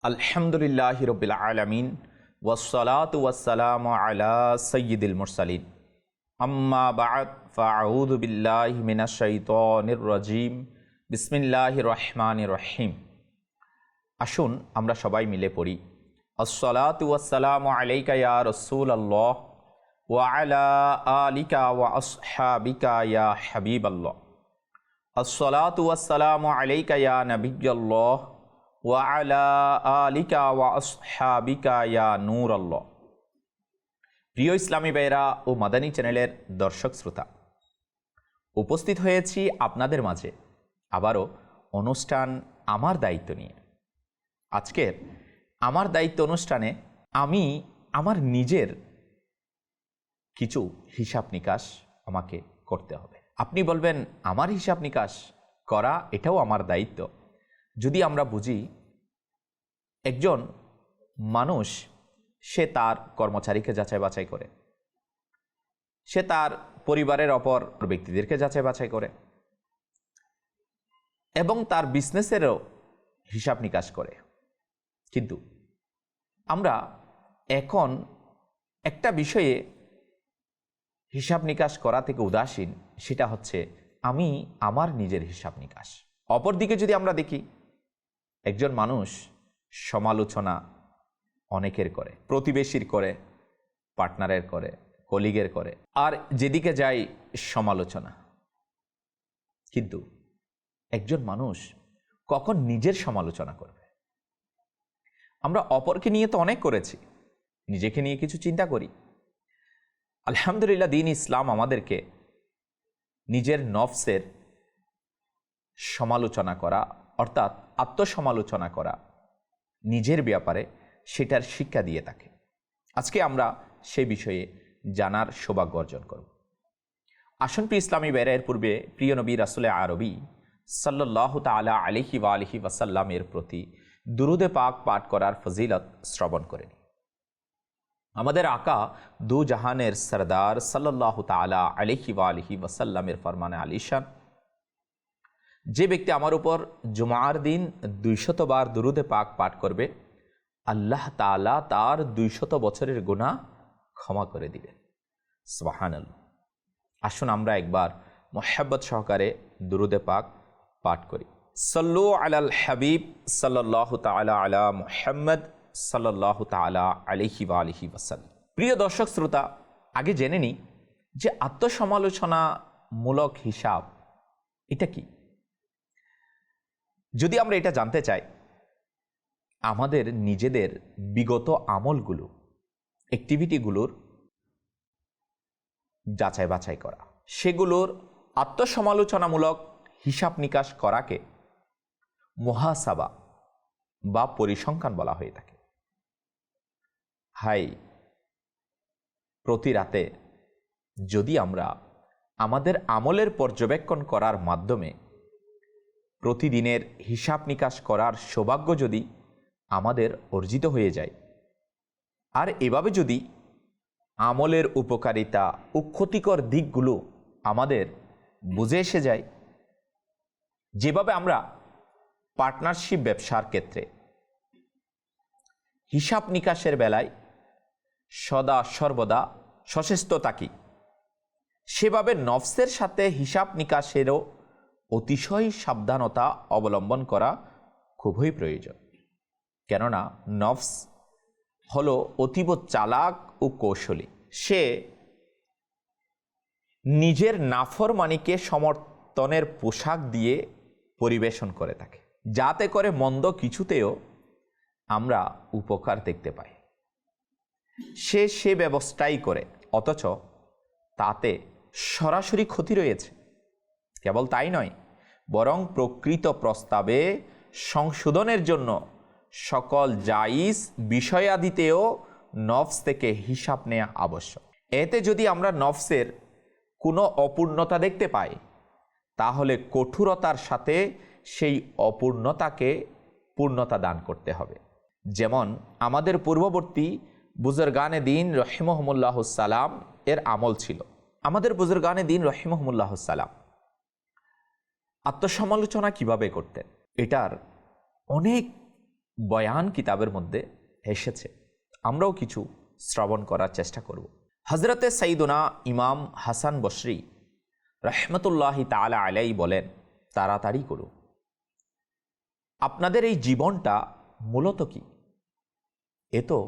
আলহামদুলিল্লাহি রাব্বিল আলামিন ওয়াসসালাতু ওয়াসসালামু আলা সাইয়্যিদিল মুরসালিন আম্মা বা'দ ফাআউযু বিল্লাহি মিনাশ শাইতানির রাজীম বিসমিল্লাহির রহমানির রহিম। আসুন আমরা সবাই মিলে পড়ি আসসালাতু ওয়াসসালামু আলাইকা ইয়া রাসূলাল্লাহ ওয়া আলা আলিকা ওয়া আসহাবিকা ইয়া হাবিবাল্লাহ। আসসালাতু ওয়াসসালামু আলাইকা ইয়া নাবিয়্যাল্লাহ ওয়া আলা আলিকা ওয়া আসহাবিকা ইয়া নূরাল্লাহ। প্রিয় ইসলামী ভাইরা ও মাদানী চ্যানেলের দর্শক শ্রোতা, উপস্থিত হয়েছি আপনাদের মাঝে আবারও অনুষ্ঠান আমার দায়িত্ব নিয়ে। আজকের আমার দায়িত্ব অনুষ্ঠানে আমি আমার নিজের কিছু হিসাব নিকাশ আমাকে করতে হবে। আপনি বলবেন, আমার হিসাব নিকাশ করা এটাও আমার দায়িত্ব। যদি আমরা বুঝি, একজন মানুষ সে তার কর্মচারীকে যাচাই বাছাই করে, সে তার পরিবারের অপর ব্যক্তিদেরকে যাচাই বাছাই করে এবং তার বিজনেসেরও হিসাব নিকাশ করে। কিন্তু আমরা এখন একটা বিষয়ে হিসাব নিকাশ করা থেকে উদাসীন, সেটা হচ্ছে আমি আমার নিজের হিসাব নিকাশ। অপরদিকে যদি আমরা দেখি, একজন মানুষ সমালোচনা অনেকের করে, প্রতিবেশীর করে, পার্টনারের করে, কলিগের করে, আর যেদিকে যাই সমালোচনা। কিন্তু একজন মানুষ কখন নিজের সমালোচনা করবে? আমরা অপরকে নিয়ে তো অনেক করেছি, নিজেকে নিয়ে কিছু চিন্তা করি। আলহামদুলিল্লাহ, দ্বীন ইসলাম আমাদেরকে নিজের নফসের সমালোচনা করা, অর্থাৎ আত্মসমালোচনা করা, নিজের ব্যাপারে সেটার শিক্ষা দিয়ে থাকে। আজকে আমরা সেই বিষয়ে জানার সৌভাগ্য অর্জন করব। আসুন প্রিয় ইসলামী ভাইরা, এর পূর্বে প্রিয় নবী রাসূলে আরবি সাল্লাল্লাহু তাআলা আলাইহি ওয়া আলিহি ওয়াসাল্লামের প্রতি দুরূদে পাক পাঠ করার ফজিলত শ্রবণ করে নিই। আমাদের আকা দু জাহানের সরদার সাল্লাল্লাহু তাআলা আলাইহি ওয়া আলিহি ওয়াসাল্লামের ফরমানে আলিশান, যে ব্যক্তি আমার উপর জুমার দিন 200 বার দুরূদে পাক পাঠ করবে, আল্লাহ তাআলা তার 200 বছরের গুনাহ ক্ষমা করে দিবেন। সুবহানাল্লাহ। আসুন আমরা একবার মুহাব্বত সহকারে দুরূদে পাক পাঠ করি। সাল্লু আলাল হাবিব সাল্লাল্লাহু তাআলা আলা মুহাম্মদ সাল্লাল্লাহু তাআলা আলাইহি ওয়া আলিহি ওয়াসাল্লাম। প্রিয় দর্শক শ্রোতা, আগে জেনে নিই যে আত্মসমালোচনামূলক হিসাব এটা কি। যদি আমরা এটা জানতে চাই, আমাদের নিজেদের বিগত আমলগুলো, অ্যাক্টিভিটিগুলোর যাচাই বাছাই করা, সেগুলোর আত্মসমালোচনামূলক হিসাব নিকাশ করাকে মুহাসাবা বা পরিসংখ্যান বলা হয়ে থাকে। হাই, প্রতি রাতে যদি আমরা আমাদের আমলের পর্যবেক্ষণ করার মাধ্যমে প্রতিদিনের হিসাব নিকাশ করার সৌভাগ্য যদি আমাদের অর্জিত হয়ে যায়, আর এভাবে যদি আমলের উপকারিতা ও ক্ষতিকর দিকগুলো আমাদের বুঝে এসে যায়, যেভাবে আমরা পার্টনারশিপ ব্যবসার ক্ষেত্রে হিসাব নিকাশের বেলায় সদা সর্বদা সচেষ্ট থাকি, সেভাবে নফসের সাথে হিসাব নিকাশেরও অতিশয় সাবধানতা অবলম্বন করা খুবই প্রয়োজন। কেননা নফস হলো অতীব চালাক ও কৌশলী। সে নিজের নাফরমানিকে সমর্থনের পোশাক দিয়ে পরিবেশন করে থাকে, যাতে করে মন্দ কিছুতেও আমরা উপকার দেখতে পাই। সে ব্যবস্থাই করে, অথচ তাতে সরাসরি ক্ষতি রয়েছে। কেবল তাই নয়, বরং প্রকৃত প্রস্তাবে সংশোধনের জন্য সকল জায়েজ বিষয়াদিতেও নফস থেকে হিসাব নেওয়া আবশ্যক। এতে যদি আমরা নফসের কোনো অপূর্ণতা দেখতে পাই, তাহলে কঠোরতার সাথে সেই অপূর্ণতাকে পূর্ণতা দান করতে হবে। যেমন আমাদের পূর্ববর্তী বুজুর্গানে দ্বীন রহিমাহুমুল্লাহুস সালাম এর আমল ছিল। আমাদের বুজুর্গানে দ্বীন রহিমাহুমুল্লাহুস সালাম আত্মসমালোচনা কিভাবে করতেন, এটার অনেক বয়ান কিতাবের মধ্যে এসেছে, আমরাও কিছু শ্রবণ করার চেষ্টা করব। হজরতে সাইদুনা ইমাম হাসান বসরি রহমতুল্লাহি তাআলা আলাইহি বলেন, তাড়াতাড়ি করুন, আপনাদের এই জীবনটা মূলত কি? এ তো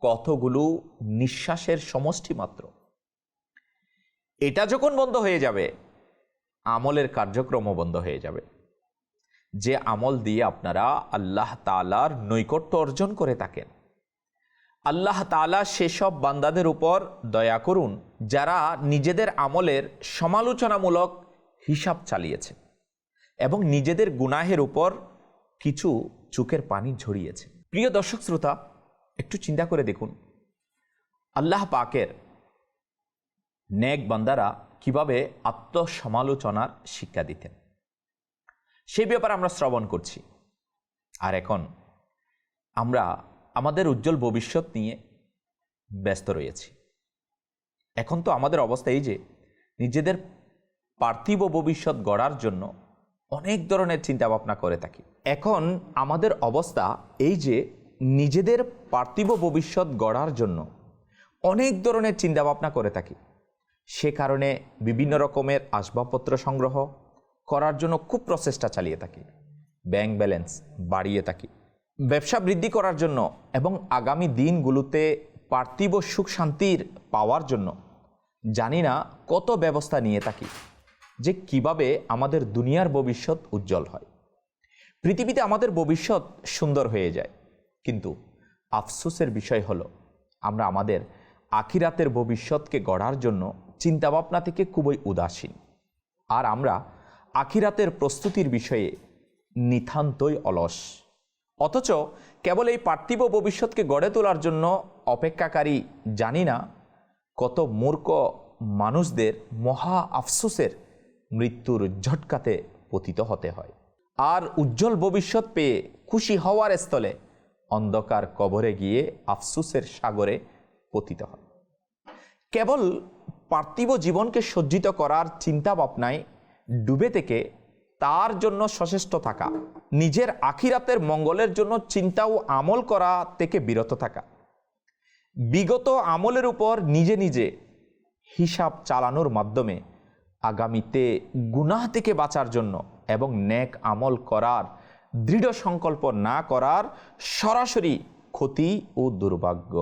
কতগুলো নিঃশ্বাসের সমষ্টি মাত্র। এটা যখন বন্ধ হয়ে যাবে, আমলের কার্যক্রমও বন্ধ হয়ে যাবে। যে আমল দিয়ে আপনারা আল্লাহ তাআলার নৈকট্য অর্জন করে থাকেন, আল্লাহ তাআলা সেসব বান্দাদের উপর দয়া করুন যারা নিজেদের আমলের সমালোচনামূলক হিসাব চালিয়েছে এবং নিজেদের গুনাহের উপর কিছু চোখের পানি ঝরিয়েছে। প্রিয় দর্শক শ্রোতা, একটু চিন্তা করে দেখুন, আল্লাহ পাকের নেক বান্দারা কিভাবে আত্মসমালোচনার শিক্ষা দিতেন, সেই ব্যাপারে আমরা শ্রবণ করছি। আর এখন আমরা আমাদের উজ্জ্বল ভবিষ্যৎ নিয়ে ব্যস্ত রয়েছি। এখন তো আমাদের অবস্থা এই যে নিজেদের পার্থিব ভবিষ্যৎ গড়ার জন্য অনেক ধরনের চিন্তা ভাবনা করে থাকি। এখন আমাদের অবস্থা এই যে নিজেদের পার্থিব ভবিষ্যৎ গড়ার জন্য অনেক ধরনের চিন্তা ভাবনা করে থাকি। সে কারণে বিভিন্ন রকমের আসবাবপত্র সংগ্রহ করার জন্য খুব প্রচেষ্টা চালিয়ে থাকি, ব্যাংক ব্যালেন্স বাড়িয়ে থাকি, ব্যবসা বৃদ্ধি করার জন্য এবং আগামী দিনগুলোতে পার্থিব সুখ শান্তির পাওয়ার জন্য জানি না কত ব্যবস্থা নিয়ে থাকি যে কিভাবে আমাদের দুনিয়ার ভবিষ্যৎ উজ্জ্বল হয়, পৃথিবীতে আমাদের ভবিষ্যৎ সুন্দর হয়ে যায়। কিন্তু আফসোসের বিষয় হলো আমরা আমাদের আখিরাতের ভবিষ্যৎকে গড়ার জন্য চিন্তাভাবনা থেকে খুবই উদাসীন, আর আমরা আখিরাতের প্রস্তুতির বিষয়ে নিতান্তই অলস। অথচ কেবল এই পার্থিব ভবিষ্যৎকে গড়ে তোলার জন্য অপেক্ষাকারী জানি না কত মূর্খ মানুষদের মহা আফসোসের মৃত্যুর ঝটকাতে পতিত হতে হয়, আর উজ্জ্বল ভবিষ্যৎ পেয়ে খুশি হওয়ার স্থলে অন্ধকার কবরে গিয়ে আফসোসের সাগরে পতিত হয়। কেবল পার্থিব জীবনকে সজ্জিত করার চিন্তা ভাবনায় ডুবে থেকে তার জন্য সচেষ্ট থাকা, নিজের আখিরাতের মঙ্গলের জন্য চিন্তা ও আমল করা থেকে বিরত থাকা, বিগত আমলের উপর নিজে নিজে হিসাব চালানোর মাধ্যমে আগামীতে গুনাহ থেকে বাঁচার জন্য এবং নেক আমল করার দৃঢ় সংকল্প না করার সরাসরি ক্ষতি ও দুর্ভাগ্য।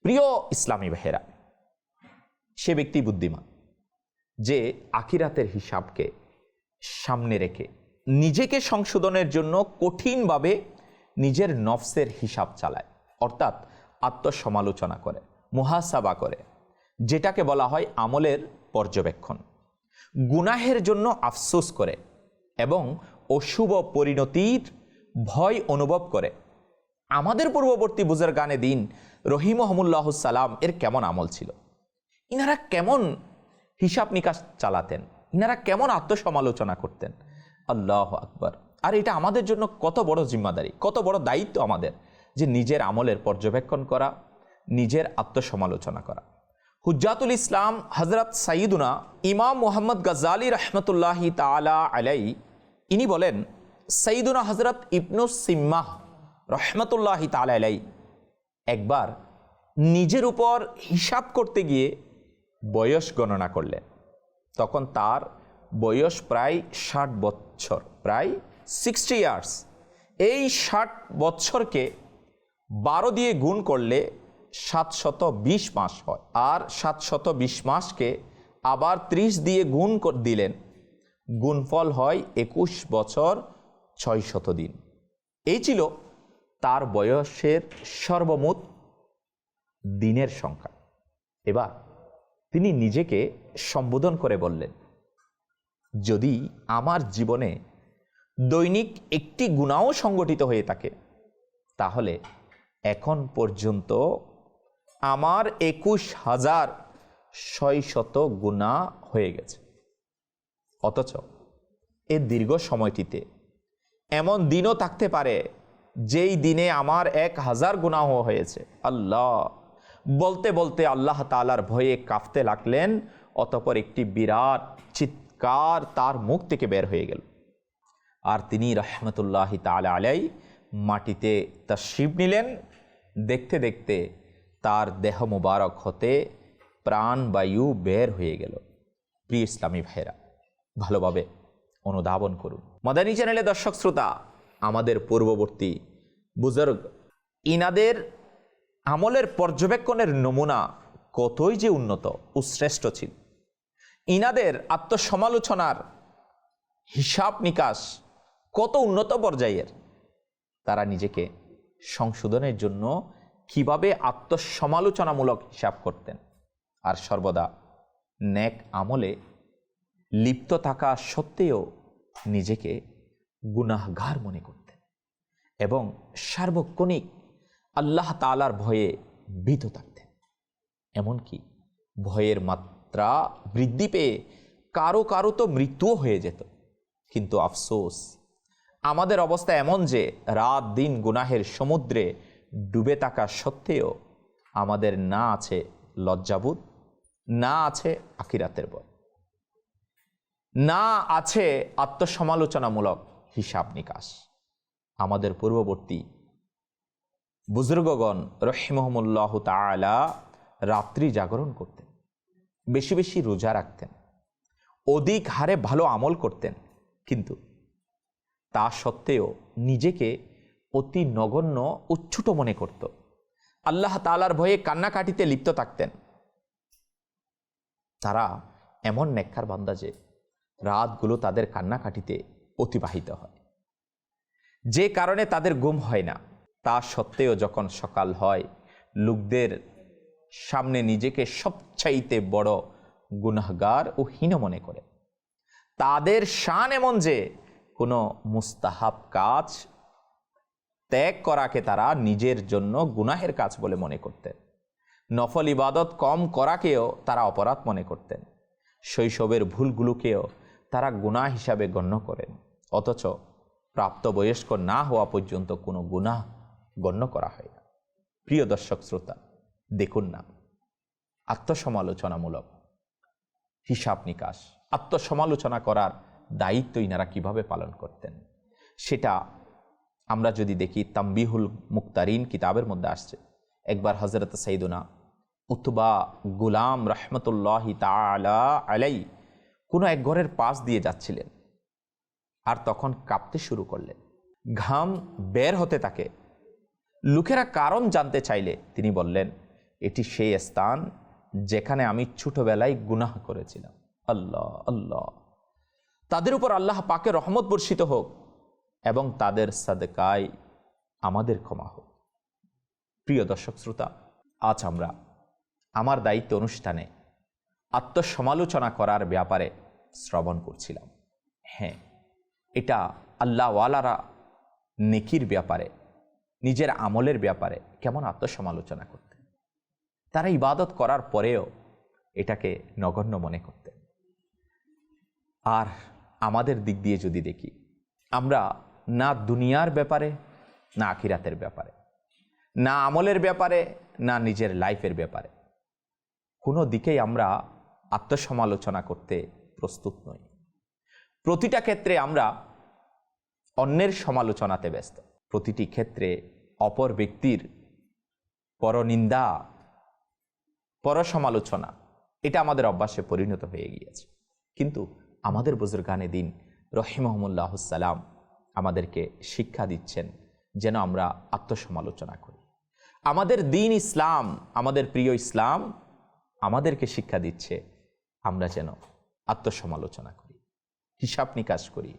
প্রিয় ইসলামী ভাইয়েরা, সে ব্যক্তি বুদ্ধিমান যে আখিরাতের হিসাবকে সামনে রেখে নিজেকে সংশোধনের জন্য কঠিনভাবে নিজের নফসের হিসাব চালায়, অর্থাৎ আত্মসমালোচনা করে, মুহাসাবা করে, যেটাকে বলা হয় আমলের পর্যবেক্ষণ, গুনাহের জন্য আফসোস করে এবং অশুভ পরিণতির ভয় অনুভব করে। আমাদের পূর্ববর্তী বুজুর্গানে দিন রহিমহুমুল্লাহ সালাম এর কেমন আমল ছিল, ইনারা কেমন হিসাব নিকাশ চালাতেন, ইনারা কেমন আত্মসমালোচনা করতেন। আল্লাহ আকবার। আর এটা আমাদের জন্য কত বড় জিম্মাদারি, কত বড় দায়িত্ব আমাদের, যে নিজের আমলের পর্যবেক্ষণ করা, নিজের আত্মসমালোচনা করা। হুজ্জাতুল ইসলাম হজরত সাইয়্যিদুনা ইমাম মুহাম্মদ গাজ্জালী রহমতুল্লাহি তাআলা আলাইহি ইনি বলেন, সাইয়্যিদুনা হজরত ইবনু সিম্মাহ রহমতুল্লাহি তাআলা আলাইহি একবার নিজের উপর হিসাব করতে গিয়ে বয়স গণনা করলেন। তখন তার বয়স প্রায় 60 বছর, প্রায় 60 ইয়ার্স। এই 60 বছরকে 12 দিয়ে গুণ করলে 720 মাস হয়, আর 720 মাসকে আবার 30 দিয়ে গুণ দিলেন, গুণফল হয় 21 বছর 600 দিন। এই ছিল তার বয়সের সর্বমোট দিনের সংখ্যা। এবার তিনি নিজেকে সম্বোধন করে বললেন, যদি আমার জীবনে দৈনিক একটি গুনাহও সংগঠিত হয়ে থাকে তাহলে এখন পর্যন্ত আমার 21,600 গুনাহ হয়ে গেছে। অথচ এই দীর্ঘ সময়টিতে এমন দিনও থাকতে পারে যেই দিনে আমার 1000 গুনাহ হয়েছে। আল্লাহ বলতে বলতে আল্লাহ তাআলার ভয়ে কাঁপতে লাগলেন। অতঃপর একটি বিরাট চিৎকার তার মুখ থেকে বের হয়ে গেল, আর তিনি রহমতুল্লাহি তাআলা আলাইহি মাটিতে তাশরিফ নিলেন। দেখতে দেখতে তার দেহ মুবারক হতে প্রাণবায়ু বের হয়ে গেল। প্রিয় ইসলামী ভাইরা, ভালোভাবে অনুধাবন করুন। মাদানী চ্যানেলে দর্শক শ্রোতা, আমাদের পূর্ববর্তী বুজুর্গ ইনাদের আমলের পর্যবেক্ষণের নমুনা কতই যে উন্নত ও শ্রেষ্ঠ ছিল। ইনাদের আত্মসমালোচনার হিসাব নিকাশ কত উন্নত পর্যায়ের। তারা নিজেকে সংশোধনের জন্য কিভাবে আত্মসমালোচনামূলক হিসাব করতেন, আর সর্বদা নেক আমলে লিপ্ত থাকা সত্ত্বেও নিজেকে গুনাহগার মনে করতেন এবং সার্বক্ষণিক আল্লাহ তাআলার ভয়ে ভীত থাকতেন। এমনকি ভয়ের মাত্রা বৃদ্ধি পেয়ে কারো কারো তো মৃত্যুও হয়ে যেত। কিন্তু আফসোস, আমাদের অবস্থা এমন যে রাত দিন গুনাহের সমুদ্রে ডুবে থাকা সত্ত্বেও আমাদের না আছে লজ্জাবোধ, না আছে আখিরাতের ভয়, না আছে আত্মসমালোচনামূলক হিসাব নিকাশ। আমাদের পূর্ববর্তী বুজুর্গগণ রহিমহুমুল্লাহ তাআলা রাত্রি জাগরণ করতেন, বেশি বেশি রোজা রাখতেন, অধিক হারে ভালো আমল করতেন, কিন্তু তা সত্ত্বেও নিজেকে অতি নগণ্য উচ্ছুট মনে করত। আল্লাহ তাআলার ভয়ে কান্নাকাটিতে লিপ্ত থাকতেন। তারা এমন নেককার বান্দা যে রাতগুলো তাদের কান্নাকাটিতে অতিবাহিত হয়, যে কারণে তাদের ঘুম হয় না। তা সত্ত্বেও যখন সকাল হয়, লোকদের সামনে নিজেকে সবচাইতে বড় গুনাহগার ও হীন মনে করে। তাদের শান এমন যে কোনো মুস্তাহাব কাজ ত্যাগ করাকে তারা নিজের জন্য গুনাহের কাজ বলে মনে করতেন। নফল ইবাদত কম করাকেও তারা অপরাধ মনে করতেন। শৈশবের ভুলগুলোকেও তারা গুনাহ হিসাবে গণ্য করেন, অথচ প্রাপ্তবয়স্ক না হওয়া পর্যন্ত কোনো গুনাহ গণ্য করা হয় না। প্রিয় দর্শক শ্রোতা, দেখুন না, আত্মসমালোচনামূলক হিসাব নিকাশ, আত্মসমালোচনা করার দায়িত্ব ইনারা কিভাবে পালন করতেন সেটা আমরা যদি দেখি, তাম্বিহুল মুক্তারিন কিতাবের মধ্যে আসছে। একবার হযরত সাইয়্যিদুনা উতবা গুলাম রাহমাতুল্লাহি তাআলা আলাই কোনো এক ঘরের পাশ দিয়ে যাচ্ছিলেন, আর তখন কাঁপতে শুরু করলেন, ঘাম বের হতে থাকে। লোকেরা কারণ জানতে চাইলে তিনি বললেন, এটি সেই স্থান যেখানে আমি ছোটবেলায় গুনাহ করেছিলাম। আল্লাহ আল্লাহ, তাদের উপর আল্লাহ পাকের রহমত বর্ষিত হোক এবং তাদের সাদকায় আমাদের ক্ষমা হোক। প্রিয় দর্শক শ্রোতা, আজ আমরা আমার দায়িত্ব অনুষ্ঠানে আত্মসমালোচনা করার ব্যাপারে শ্রবণ করছিলাম। হ্যাঁ, এটা আল্লাহওয়ালারা নেকির ব্যাপারে, নিজের আমলের ব্যাপারে কেমন আত্মসমালোচনা করতেন। তারা ইবাদত করার পরেও এটাকে নগণ্য মনে করতেন। আর আমাদের দিক দিয়ে যদি দেখি, আমরা না দুনিয়ার ব্যাপারে, না আখিরাতের ব্যাপারে, না আমলের ব্যাপারে, না নিজের লাইফের ব্যাপারে কোনো দিকেই আমরা আত্মসমালোচনা করতে প্রস্তুত নই। প্রতিটা ক্ষেত্রে আমরা অন্যের সমালোচনাতে ব্যস্ত। প্রতিটি ক্ষেত্রে অপর ব্যক্তির পরনিন্দা, পরসমালোচনা, এটা আমাদের অভ্যাসে পরিণত হয়ে গিয়েছে। কিন্তু আমাদের বুজুর্গানে দিন রহিমহুমুল্লাহুস সালাম আমাদেরকে শিক্ষা দিচ্ছেন যেন আমরা আত্মসমালোচনা করি। আমাদের দিন ইসলাম, আমাদের প্রিয় ইসলাম আমাদেরকে শিক্ষা দিচ্ছে আমরা যেন আত্মসমালোচনা করি, হিসাব নিকাশ করি,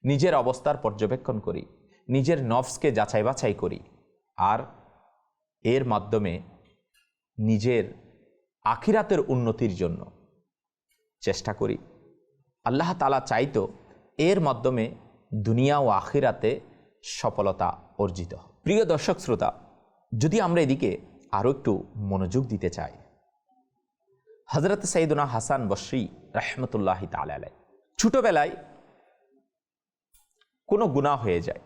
নিজের অবস্থার পর্যবেক্ষণ করি, নিজের নফসকে যাচাই বাছাই করি, আর এর মাধ্যমে নিজের আখিরাতের উন্নতির জন্য চেষ্টা করি। আল্লাহ তাআলা চাইতো এর মাধ্যমে দুনিয়া ও আখিরাতে সফলতা অর্জিত হয়। প্রিয় দর্শক শ্রোতা, যদি আমরা এদিকে আরও একটু মনোযোগ দিতে চাই, হযরত সাইয়্যিদুনা হাসান বসরি রাহমাতুল্লাহি তাআলা আলাইহি ছোটবেলায় কোনো গুনাহ হয়ে যায়,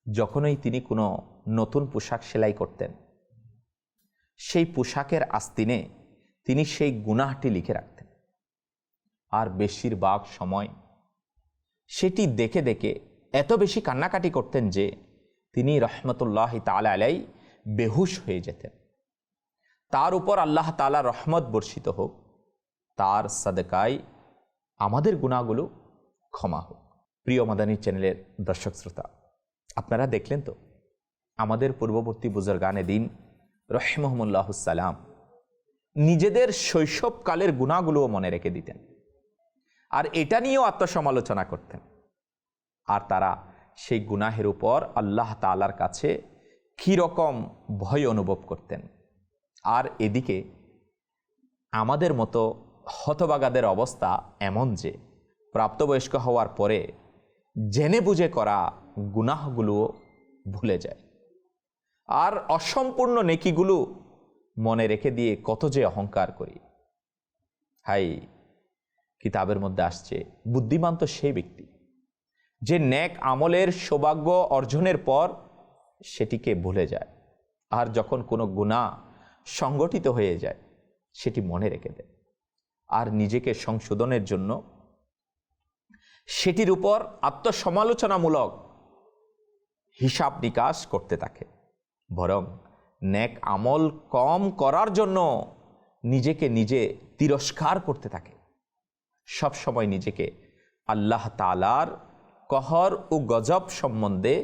যখনই তিনি কোনো নতুন পোশাক সেলাই করতেন, সেই পোশাকের আস্তিনে তিনি সেই গুনাহটি লিখে রাখতেন। আর বেশিরভাগ সময় সেটি দেখে দেখে এত বেশি কান্নাকাটি করতেন যে তিনি রহমতুল্লাহ তাআলা আলাই বেহুশ হয়ে যেতেন। তার উপর আল্লাহ তাআলা রহমত বর্ষিত হোক, তার সাদকায় আমাদের গুনাহগুলো ক্ষমা হোক। প্রিয় মাদানী চ্যানেলের দর্শক শ্রোতা, আপনারা দেখলেন তো আমাদের পূর্ববর্তী বুজুর্গানে দিন রহিমাহুমুল্লাহুস সালাম নিজেদের শৈশবকালের গুনাহগুলোও মনে রেখে দিতেন, আর এটা নিয়েও আত্মসমালোচনা করতেন। আর তারা সেই গুনাহের উপর আল্লাহ তাআলার কাছে কীরকম ভয় অনুভব করতেন। আর এদিকে আমাদের মতো হতবাগাদের অবস্থা এমন যে প্রাপ্তবয়স্ক হওয়ার পরে জেনে বুঝে করা গুনাহগুলোও ভুলে যায়, আর অসম্পূর্ণ নেকিগুলো মনে রেখে দিয়ে কত যে অহংকার করি। হাই, কিতাবের মধ্যে আসছে বুদ্ধিমান তো সেই ব্যক্তি যে নেক আমলের সৌভাগ্য অর্জনের পর সেটিকে ভুলে যায়, আর যখন কোনো গুনাহ সংগঠিত হয়ে যায় সেটি মনে রেখে দেয়, আর নিজেকে সংশোধনের জন্য সেটির উপর আত্মসমালোচনামূলক হিসাব নিকাশ করতে থাকে। বরং নেক আমল কম করার জন্য নিজেকে নিজে তিরস্কার করতে থাকে। সব সময় নিজেকে আল্লাহ তাআলার কহর ও গজব সম্বন্ধে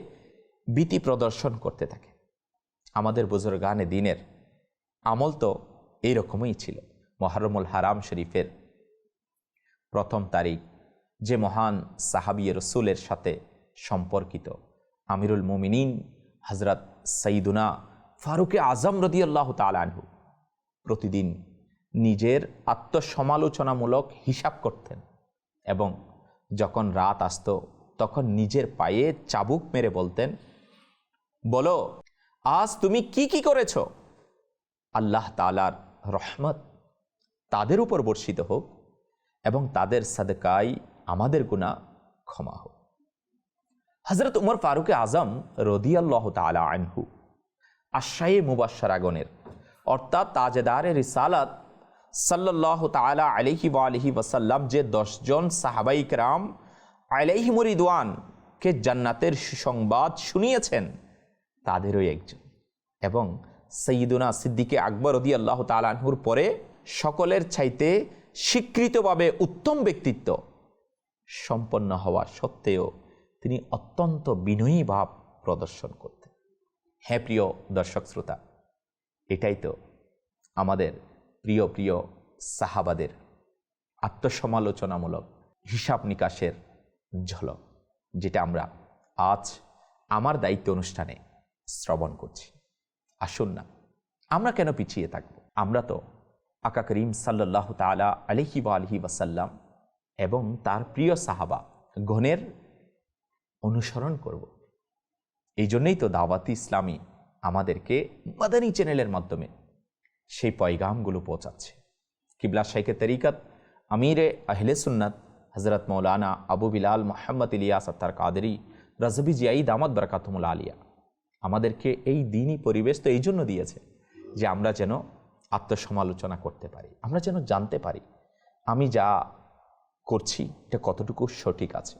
ভীতি প্রদর্শন করতে থাকে। আমাদের বুজুর্গানে দিনের আমল তো এইরকমই ছিল। মুহররমুল হারাম শরীফের প্রথম তারিখ যে মহান সাহাবী রাসূলের সাথে সম্পর্কিত আমিরুল মুমিনিন হযরত সাইয়্যিদুনা ফারুকে আজম রাদিয়াল্লাহু তাআলা আনহু প্রতিদিন নিজের আত্মসমালোচনামূলক হিসাব করতেন, এবং যখন রাত আসতো তখন নিজের পায়ে চাবুক মেরে বলতেন, বলো আজ তুমি কি কি করেছো? আল্লাহ তাআলার রহমত তাদের উপর বর্ষিত হোক এবং তাদের সাদকায় আমাদের গুনাহ ক্ষমা হোক। হযরত উমর ফারুকে আজম রাদিয়াল্লাহু তাআলা আনহু আশরায়ে মুবাশশারাগণের অর্থাৎ তাজেদারে রিসালাত সাল্লাল্লাহু তাআলা আলাইহি ওয়া আলিহি ওয়াসাল্লাম যে 10 জন সাহাবায়ে কেরাম আলাইহিমুর রিদওয়ানকে জান্নাতের সুসংবাদ শুনিয়েছেন তাদেরই একজন, এবং সাইয়্যিদুনা সিদ্দিকে আকবর রাদিয়াল্লাহু তাআলা আনহুর পরে সকলের চাইতে স্বীকৃতভাবে উত্তম ব্যক্তিত্ব সম্পন্ন হওয়া সত্ত্বেও তিনি অত্যন্ত বিনয়ী ভাব প্রদর্শন করতেন। হ্যাঁ প্রিয় দর্শক শ্রোতা, এটাই তো আমাদের প্রিয় প্রিয় সাহাবাদের আত্মসমালোচনামূলক হিসাব নিকাশের ঝলক, যেটা আমরা আজ আমার দায়িত্ব অনুষ্ঠানে শ্রবণ করছি। আসুন না, আমরা কেন পিছিয়ে থাকব? আমরা তো আকা করিম সাল্লাল্লাহু তাআলা আলাইহি ওয়া আলিহি ওয়াসাল্লাম এবং তার প্রিয় সাহাবা গণের অনুসরণ করব। এই জন্যই তো দাওয়াতি ইসলামী আমাদেরকে মাদানী চ্যানেলের মাধ্যমে সেই পয়গামগুলো পৌঁছাচ্ছে। কিবলা শাইখে তরিকত আমিরে আহলে সুন্নাত হযরত মৌলানা আবু বিলাল মুহাম্মদ ইলিয়াস আত্তার কাদেরী রাজবি জিয়াই দামাত বারাকাতুহুল আলিয়া আমাদেরকে এই দ্বীনি পরিবেশ তো এই জন্য দিয়েছে যে আমরা যেন আত্মসমালোচনা করতে পারি, আমরা যেন জানতে পারি আমি যা করছি এটা কতটুকু সঠিক আছে,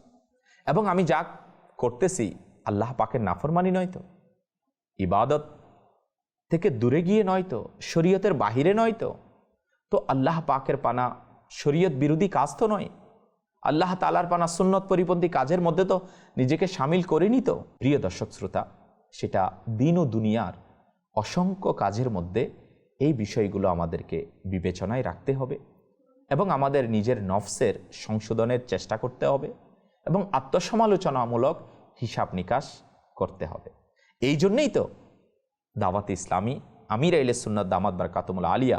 এবং আমি যা করতেছি আল্লাহ পাকের নাফরমানি নয় তো, ইবাদত থেকে দূরে গিয়ে নয় তো, শরীয়তের বাহিরে নয় তো, তো আল্লাহ পাকের পানা শরীয়ত বিরোধী কাজ তো নয়, আল্লাহ তাআলার পানা সুন্নত পরিপন্থী কাজের মধ্যে তো নিজেকে সামিল করিনি তো। প্রিয় দর্শক শ্রোতা, সেটা দিন ও দুনিয়ার অসংখ্য কাজের মধ্যে এই বিষয়গুলো আমাদেরকে বিবেচনায় রাখতে হবে, এবং আমাদের নিজের নফসের সংশোধনের চেষ্টা করতে হবে, এবং আত্মসমালোচনামূলক হিসাব নিকাশ করতে হবে। এই জন্যেই তো দাওয়াত ইসলামী আমির আহলে সুন্নাত দামাত বারাকাতুহুল আলিয়া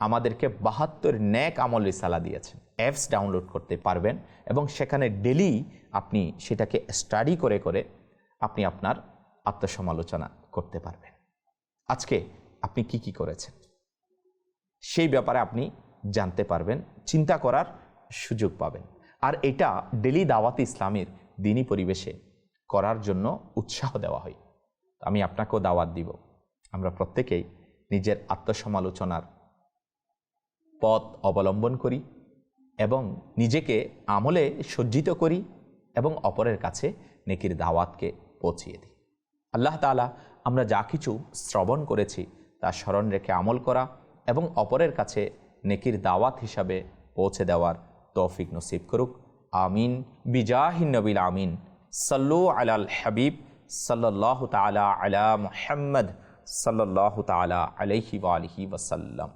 আমাদেরকে 72 নেক আমল রিসালা দিয়েছেন। অ্যাপস ডাউনলোড করতে পারবেন এবং সেখানে ডেলি আপনি সেটাকে স্টাডি করে করে আপনি আপনার আত্মসমালোচনা করতে পারবেন। আজকে আপনি কি কি করেছেন সেই ব্যাপারে আপনি জানতে পারবেন, চিন্তা করার সুযোগ পাবেন। আর এটা ডেলি দাওয়াত ইসলামের দ্বীনি পরিবেশে করার জন্য উৎসাহ দেওয়া হয়। আমি আপনাকেও দাওয়াত দিব, আমরা প্রত্যেকেই নিজের আত্মসমালোচনার পথ অবলম্বন করি এবং নিজেকে আমলে সজ্জিত করি এবং অপরের কাছে নেকির দাওয়াতকে পৌঁছিয়ে দিই। আল্লাহ তাআলা আমরা যা কিছু শ্রবণ করেছি তা স্মরণ রেখে আমল করা এবং অপরের কাছে নেকির দাওয়াত হিসাবে পৌঁছে দেওয়ার তৌফিক নসিব করুক। আমিন বিজাহিন নবিল আমিন। সাল্লু আলাল হাবিব সাল্লাল্লাহু তাআলা আলা মুহাম্মদ সাল্লাল্লাহু তাআলা আলাইহি ওয়া আলিহি ওয়াসাল্লাম।